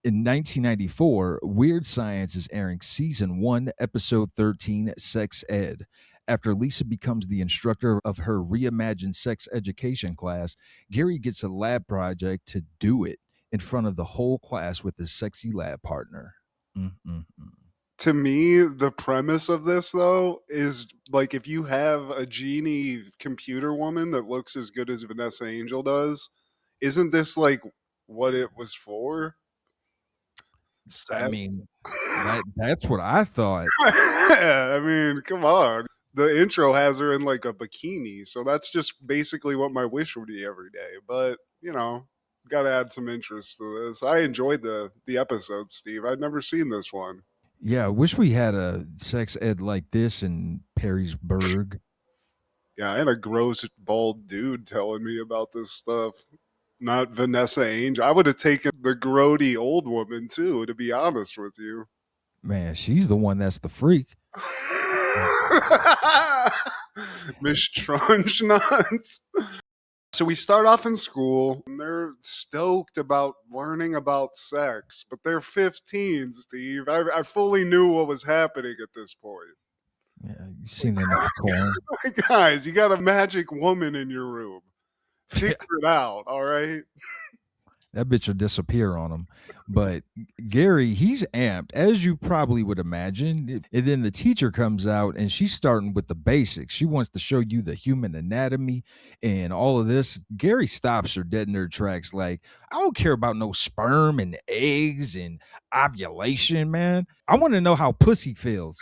In 1994, Weird Science is airing season 1, episode 13, Sex Ed. After Lisa becomes the instructor of her reimagined sex education class, Gary gets a lab project to do it in front of the whole class with his sexy lab partner. Mm-mm-mm. To me, the premise of this though is like if you have a genie computer woman that looks as good as Vanessa Angel does, isn't this like what it was for? I Sex. mean, that's what I thought. I mean, come on. The intro has her in like a bikini, so that's just basically what my wish would be every day. But got to add some interest to this. I enjoyed the episode, Steve. I'd never seen this one. Yeah, I wish we had a sex ed like this in Perrysburg. Yeah, and a gross bald dude telling me about this stuff. Not Vanessa Angel. I would have taken the grody old woman too, to be honest with you. Man, she's the one that's the freak. Miss Trunch nuts. So we start off in school, and they're stoked about learning about sex, but they're 15, Steve. I fully knew what was happening at this point. Yeah, you seen enough corn. Guys, you got a magic woman in your room. Figure it out, all right? That bitch will disappear on him. But Gary, he's amped, as you probably would imagine. And then the teacher comes out and she's starting with the basics. She wants to show you the human anatomy and all of this. Gary stops her dead in her tracks, like, I don't care about no sperm and eggs and ovulation, man. I want to know how pussy feels.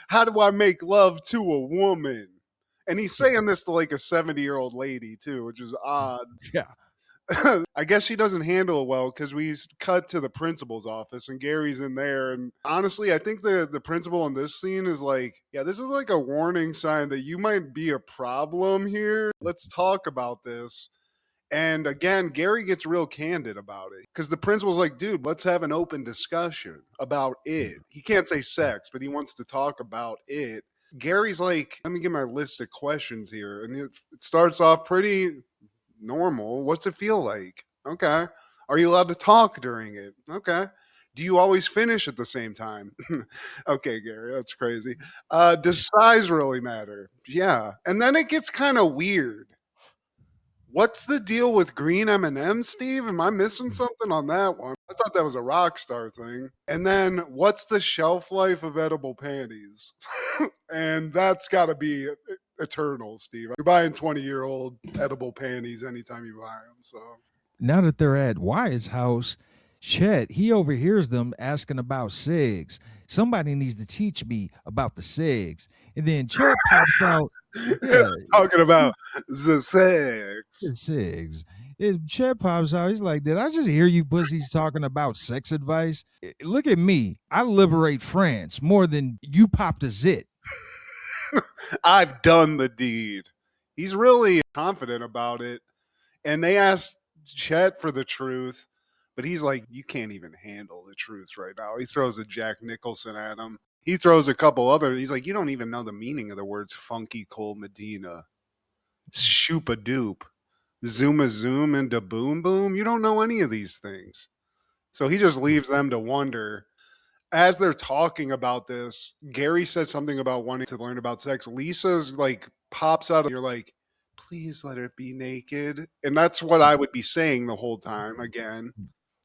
How do I make love to a woman? And he's saying this to like a 70-year-old lady, too, which is odd. Yeah. I guess she doesn't handle it well because we cut to the principal's office and Gary's in there. And honestly, I think the principal in this scene is like, yeah, this is like a warning sign that you might be a problem here. Let's talk about this. And again, Gary gets real candid about it because the principal's like, dude, let's have an open discussion about it. He can't say sex, but he wants to talk about it. Gary's like, let me get my list of questions here. And it starts off pretty normal. What's it feel like? Okay. Are you allowed to talk during it? Okay. Do you always finish at the same time? Okay, Gary, that's crazy. Does size really matter? Yeah. And then it gets kind of weird. What's the deal with green M&Ms, Steve? Am I missing something on that one? I thought that was a rock star thing. And then what's the shelf life of edible panties? And that's got to be eternal, Steve. You're buying 20-year-old edible panties anytime you buy them. So Now that they're at Wyatt's house, Chet, he overhears them asking about SIGs. Somebody needs to teach me about the SIGs. And then Chet pops out, yeah, talking about the sex. SIGs. Chet pops out. He's like, did I just hear you pussies talking about sex advice? Look at me. I liberate France more than you popped a zit. I've done the deed. He's really confident about it. And they asked Chet for the truth, but he's like, you can't even handle the truth right now. He throws a Jack Nicholson at him. He throws a couple other. He's like, you don't even know the meaning of the words funky Cole Medina, shoop a doop, zoom a zoom, and da boom boom. You don't know any of these things. So he just leaves them to wonder. As they're talking about this, Gary says something about wanting to learn about sex. Lisa's like pops out, and you're like, please let her be naked. And that's what I would be saying the whole time again.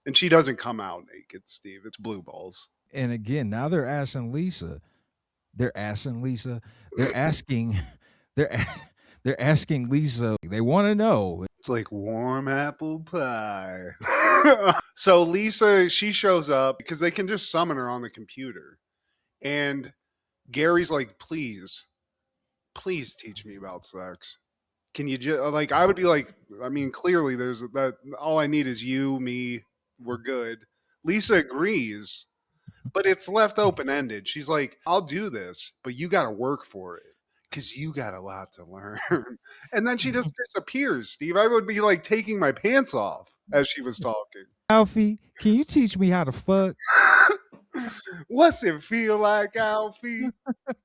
And she doesn't come out naked, Steve. It's blue balls. And again, now they're asking Lisa. They're asking Lisa. They're asking. They're they're asking Lisa. They want to know. It's like warm apple pie. So Lisa, she shows up because they can just summon her on the computer. And Gary's like, please teach me about sex. Can you just like, I would be like, I mean, clearly there's that, all I need is you, me, we're good. Lisa agrees, but it's left open ended. She's like, I'll do this, but you got to work for it because you got a lot to learn. And then she just disappears, Steve. I would be like taking my pants off as she was talking. Alfie, can you teach me how to fuck? What's it feel like, Alfie?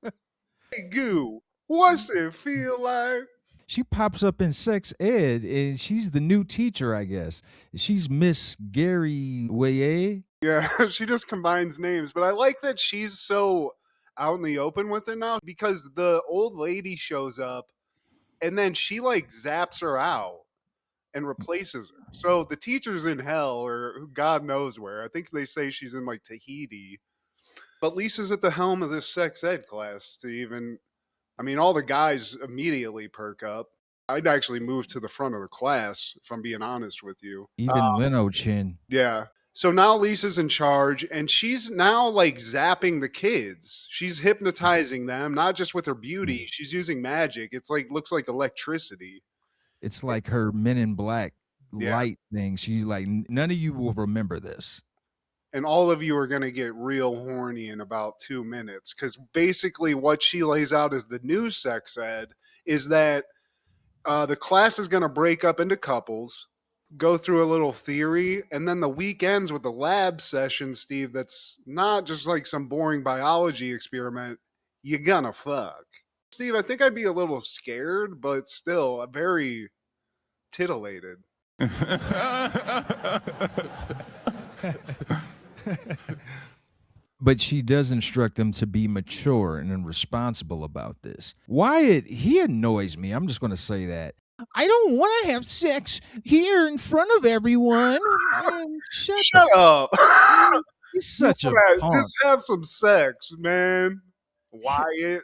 Hey, Goo, what's it feel like? She pops up in sex ed, and she's the new teacher, I guess. She's Miss Gary Waye. Yeah, she just combines names, but I like that she's so out in the open with it now because the old lady shows up and then she like zaps her out and replaces her. So the teacher's in hell or God knows where. I think they say she's in like Tahiti. But Lisa's at the helm of this sex ed class, Steve, and I mean all the guys immediately perk up. I'd actually move to the front of the class if I'm being honest with you. Even Leno Chin. Yeah. So now Lisa's in charge and she's now like zapping the kids. She's hypnotizing them, not just with her beauty. She's using magic. It's like looks like electricity. It's like her Men in Black Yeah. light thing. She's like, none of you will remember this. And all of you are going to get real horny in about 2 minutes cuz basically what she lays out as the new sex ed is that the class is going to break up into couples, go through a little theory, and then the week ends with a lab session, Steve, that's not just like some boring biology experiment. You're gonna fuck. Steve, I think I'd be a little scared, but still very titillated. But she does instruct them to be mature and responsible about this. Wyatt, he annoys me. I'm just going to say that. I don't want to have sex here in front of everyone. Man, shut up. He's such a punk. Just have some sex, man. Wyatt.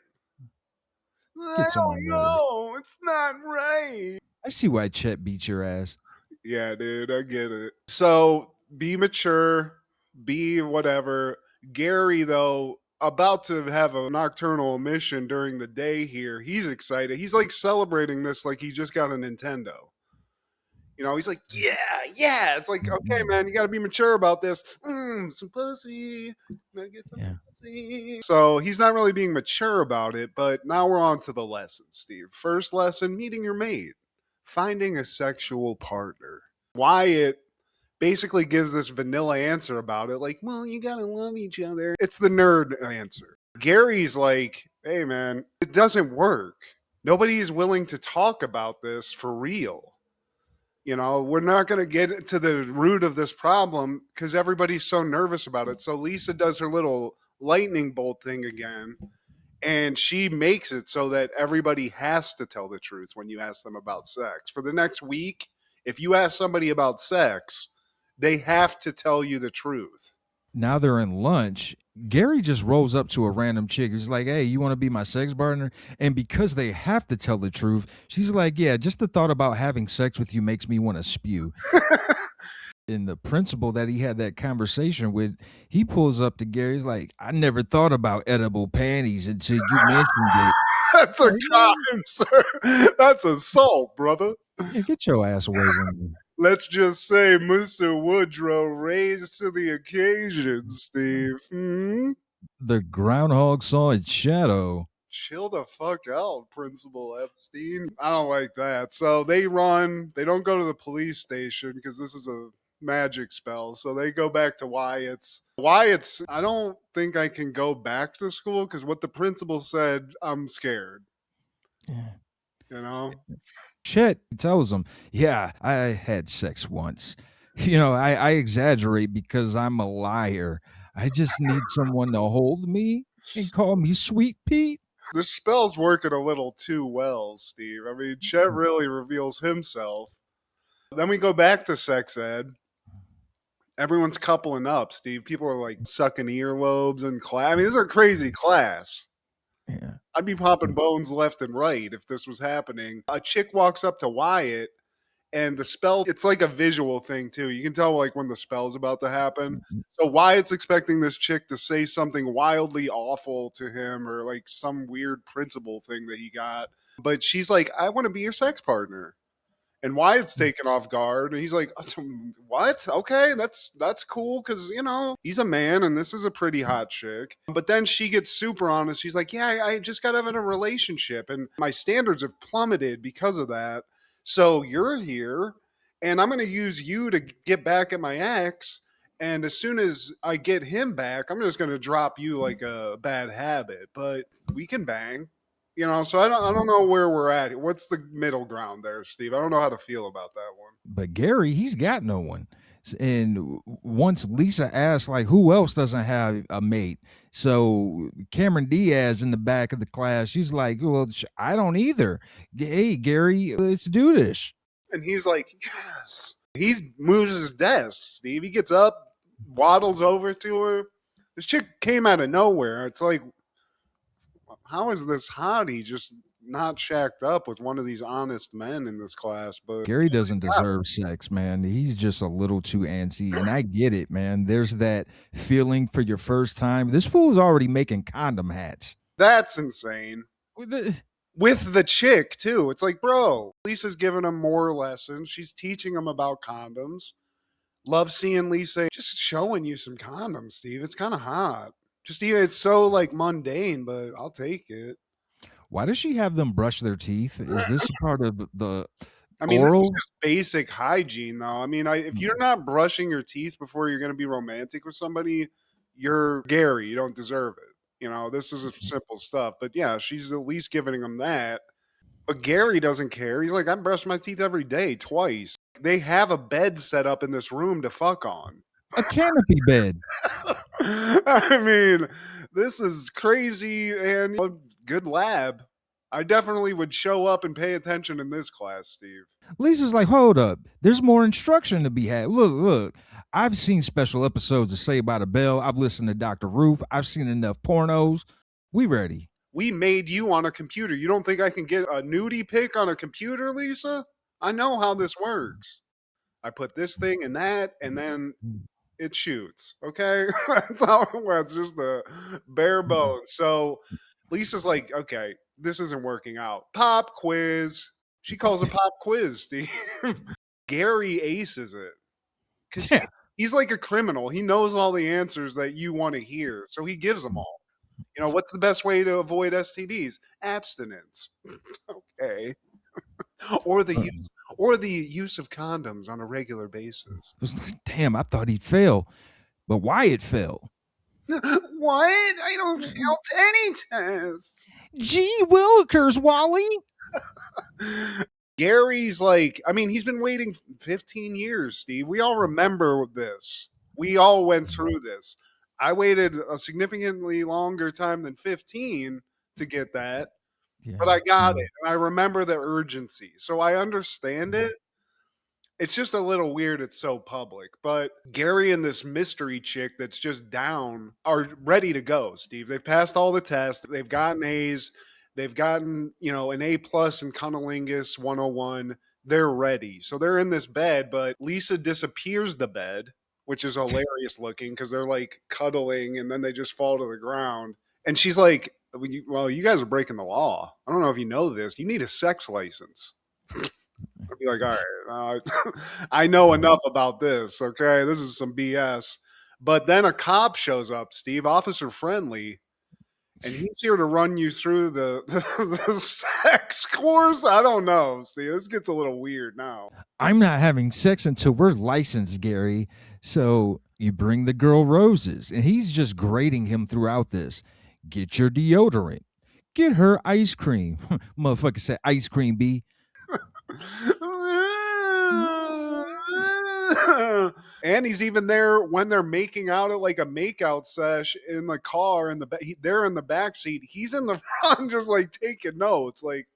I don't know. It's not right. I see why Chet beat your ass. Yeah, dude, I get it. So be mature, be whatever. Gary, though, about to have a nocturnal emission during the day here. He's excited. He's like celebrating this like he just got a Nintendo. You know, he's like, yeah. It's like, okay, man, you got to be mature about this. Some pussy. Can I get some pussy? So he's not really being mature about it, but now we're on to the lesson, Steve. First lesson, meeting your mate. Finding a sexual partner. Wyatt basically gives this vanilla answer about it, like, well, you gotta love each other. It's the nerd answer. Gary's like, hey, man, it doesn't work. Nobody is willing to talk about this for real. You know, we're not going to get to the root of this problem because everybody's so nervous about it. So Lisa does her little lightning bolt thing again. And she makes it so that everybody has to tell the truth when you ask them about sex. For the next week, if you ask somebody about sex, they have to tell you the truth. Now they're in lunch. Gary just rolls up to a random chick. He's like, hey, you want to be my sex partner? And because they have to tell the truth, she's like, yeah, just the thought about having sex with you makes me want to spew. And the principal that he had that conversation with, he pulls up to Gary. He's like, I never thought about edible panties until you mentioned it. That's a crime, sir. That's assault, brother. Yeah, get your ass away from me. Let's just say Mr. Woodrow raised to the occasion, Steve. The groundhog saw its shadow. Chill the fuck out, Principal Epstein. I don't like that. So they run. They don't go to the police station because this is a magic spell. So they go back to Wyatt's. I don't think I can go back to school because what the principal said, I'm scared. Yeah. You know? Chet tells him, yeah, I had sex once. You know, I exaggerate because I'm a liar. I just need someone to hold me and call me Sweet Pete. This spell's working a little too well, Steve. I mean, Chet really reveals himself. Then we go back to sex ed. Everyone's coupling up, Steve. People are like sucking earlobes in class. I mean, this is a crazy class. Yeah. I'd be popping bones left and right if this was happening. A chick walks up to Wyatt, and the spell, it's like a visual thing, too. You can tell, like, when the spell's about to happen. So Wyatt's expecting this chick to say something wildly awful to him or, like, some weird principal thing that he got. But she's like, I want to be your sex partner. And Wyatt's taken off guard, and he's like, what? Okay, that's cool, because, you know, he's a man, and this is a pretty hot chick. But then she gets super honest. She's like, yeah, I just got out of a relationship, and my standards have plummeted because of that. So you're here, and I'm going to use you to get back at my ex, and as soon as I get him back, I'm just going to drop you like a bad habit, but we can bang. You know, so I don't know where we're at. What's the middle ground there, Steve? I don't know how to feel about that one. But Gary, he's got no one. And once Lisa asks, like, who else doesn't have a mate? So Cameron Diaz in the back of the class, she's like, well, I don't either. Hey, Gary, let's do this. And he's like, yes. He moves his desk, Steve. He gets up, waddles over to her. This chick came out of nowhere. It's like, how is this hottie just not shacked up with one of these honest men in this class? But Gary doesn't deserve sex, man. He's just a little too antsy. And I get it, man. There's that feeling for your first time. This fool's already making condom hats. that's insane. With the chick, too. It's like, bro, Lisa's giving him more lessons. She's teaching him about condoms. Love seeing Lisa just showing you some condoms, Steve. It's kind of hot. Just even it's so like mundane, but I'll take it. Why does she have them brush their teeth? Is this part of the I mean, this is oral? just basic hygiene, though. I mean, if you're not brushing your teeth before you're going to be romantic with somebody, you're Gary. You don't deserve it. You know, this is simple stuff. But yeah, she's at least giving him that. But Gary doesn't care. He's like, I brush my teeth every day, twice. They have a bed set up in this room to fuck on. A canopy bed. I mean, this is crazy and a good lab. I definitely would show up and pay attention in this class, Steve. Lisa's like, hold up. There's more instruction to be had. Look. I've seen special episodes of Saved by the Bell. I've listened to Dr. Roof. I've seen enough pornos. We ready. We made you on a computer. You don't think I can get a nudie pic on a computer, Lisa? I know how this works. I put this thing in that, and then it shoots. Okay, that's how it works. Just the bare bones. So Lisa's like, okay, this isn't working out. Pop quiz. She calls it pop quiz, Steve. Gary aces it because he's like a criminal. He knows all the answers that you want to hear, so he gives them all. You know, what's the best way to avoid STDs? Abstinence. Okay. or the use of condoms on a regular basis. It was like, damn, I thought he'd fail. But Wyatt fell. What? I don't fail any tests. Gee Willikers, Wally. Gary's like, I mean, he's been waiting 15 years, Steve. We all remember this. We all went through this. I waited a significantly longer time than 15 to get that, but I got it. And I remember the urgency. So I understand it. It's just a little weird it's so public. But Gary and this mystery chick that's just down are ready to go, Steve. They've passed all the tests. They've gotten A's. They've gotten, an A plus in Cunnilingus 101. They're ready. So they're in this bed, but Lisa disappears the bed, which is hilarious looking because they're like cuddling and then they just fall to the ground. And she's like, well, you guys are breaking the law. I don't know if you know this. You need a sex license. I'd be like, all right, I know enough about this. Okay, this is some BS. But then a cop shows up, Steve, Officer Friendly, and he's here to run you through the sex course. I don't know. See, this gets a little weird now. I'm not having sex until we're licensed, Gary. So you bring the girl roses, and he's just grading him throughout this. Get your deodorant. Get her ice cream. Motherfucker said ice cream, B. And he's even there when they're making out at like a makeout sesh in the car. They're in the back seat. He's in the front, just like taking notes. Like,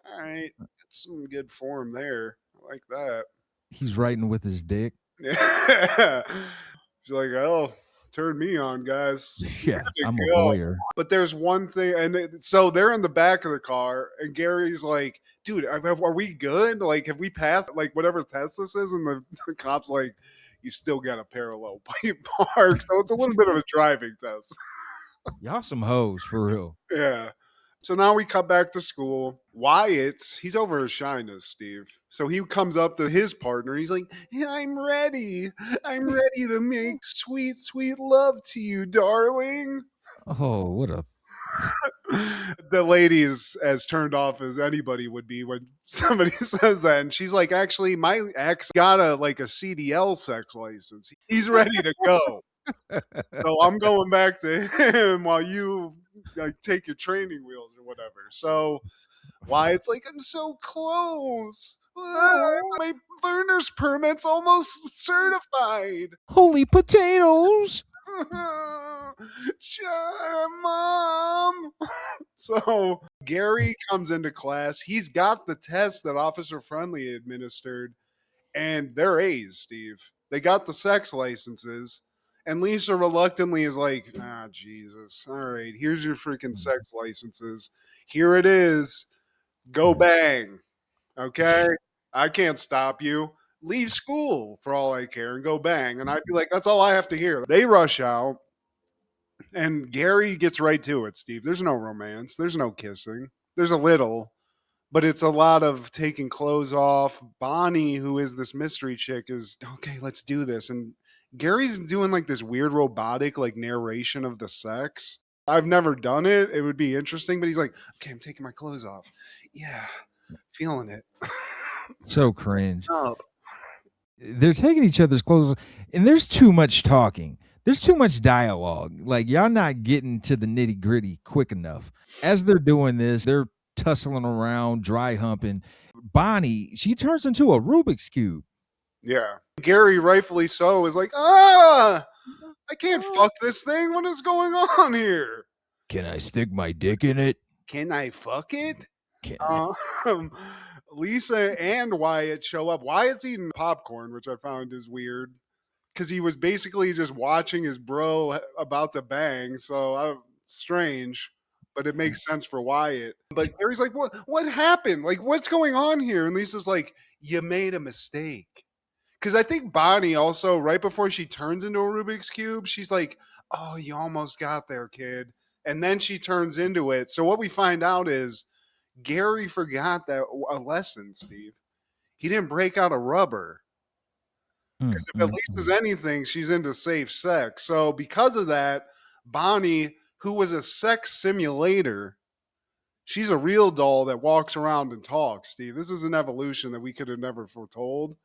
all right, that's some good form there. I like that. He's writing with his dick. Yeah. She's like, oh, turn me on, guys. Yeah, I'm a lawyer. But there's one thing, and so they're in the back of the car, and Gary's like, dude, are we good? Like, have we passed, like, whatever test this is? And the cop's like, you still got a parallel park. So it's a little bit of a driving test. Y'all some hoes, for real. Yeah. So now we cut back to school. Wyatt, he's over his shyness, Steve. So he comes up to his partner. He's like, yeah, I'm ready. I'm ready to make sweet, sweet love to you, darling. Oh, what a... The lady is as turned off as anybody would be when somebody says that. And she's like, actually, my ex got a CDL sex license. He's ready to go. So I'm going back to him while you like take your training wheels or whatever. So Wyatt's like, I'm so close. My learner's permit's almost certified. Holy potatoes! Mom. So Gary comes into class. He's got the test that Officer Friendly administered, and they're A's, Steve. They got the sex licenses. And Lisa reluctantly is like, Jesus. All right, here's your freaking sex licenses. Here it is. Go bang. Okay? I can't stop you. Leave school for all I care and go bang. And I'd be like, that's all I have to hear. They rush out, and Gary gets right to it, Steve. There's no romance, there's no kissing. There's a little, but it's a lot of taking clothes off. Bonnie, who is this mystery chick, is okay, let's do this. And Gary's doing like this weird robotic like narration of the sex. I've never done it. It would be interesting, but he's like, okay, I'm taking my clothes off. Yeah, feeling it. So cringe. Up. They're taking each other's clothes, and there's too much talking. There's too much dialogue. Like, y'all not getting to the nitty gritty quick enough. As they're doing this, they're tussling around, dry humping. Bonnie, she turns into a Rubik's Cube. Yeah. Gary, rightfully so, is like, I can't fuck this thing. What is going on here? Can I stick my dick in it? Can I fuck it? Can I? Lisa and Wyatt show up. Wyatt's eating popcorn, which I found is weird because he was basically just watching his bro about to bang. So strange, but it makes sense for Wyatt. But Gary's like, what happened? Like, what's going on here? And Lisa's like, you made a mistake. Because I think Bonnie also, right before she turns into a Rubik's Cube, she's like, oh, you almost got there, kid. And then she turns into it. So what we find out is Gary forgot that a lesson, Steve. He didn't break out a rubber. Because if at least is anything, she's into safe sex. So because of that, Bonnie, who was a sex simulator, she's a real doll that walks around and talks, Steve. This is an evolution that we could have never foretold.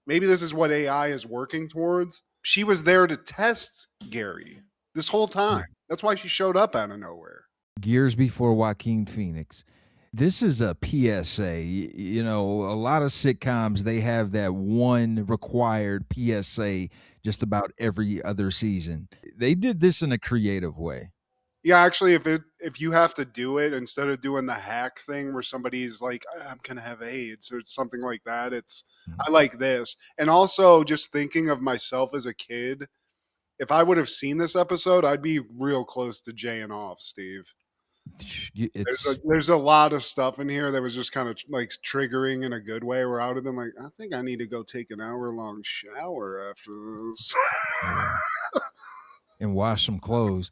Maybe this is what AI is working towards. She was there to test Gary this whole time. That's why she showed up out of nowhere. Years before Joaquin Phoenix. This is a PSA. You know, a lot of sitcoms, they have that one required PSA just about every other season. They did this in a creative way. Yeah, actually, if you have to do it instead of doing the hack thing where somebody's like, I'm gonna have AIDS or something like that, I like this. And also just thinking of myself as a kid, if I would have seen this episode, I'd be real close to jaying off, Steve. There's a lot of stuff in here that was just kind of like triggering in a good way where I would have been like, I think I need to go take an hour-long shower after this. And wash some clothes.